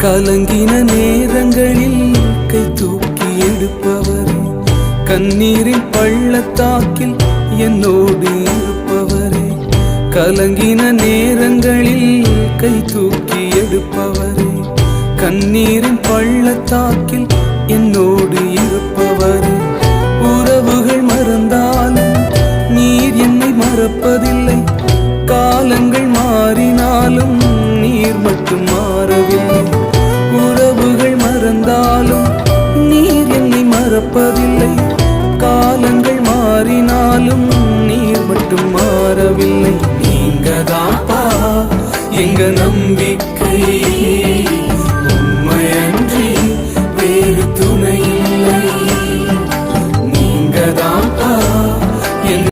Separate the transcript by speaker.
Speaker 1: கலங்கின நேரங்களில் கை தூக்கி எடுப்பவரே, கண்ணீரின் பள்ளத்தாக்கில் என்னோடு இருப்பவரே. கலங்கின நேரங்களில் கை தூக்கி எடுப்பவரே, கண்ணீரின் பள்ளத்தாக்கில் என்னோடு இருப்பவரே. உறவுகள் மறந்தாலும் நீர் என்னை மறப்பதில்லை, காலங்கள் மாறினாலும் நீர் மட்டும் மாறவில்லை. உறவுகள் மறந்தாலும் நீர் என்னை மறப்பதில்லை, காலங்கள் மாறினாலும் நீர் மட்டும் மாறவில்லை. நீங்கதாப்பா எங்க நம்பிக்கை.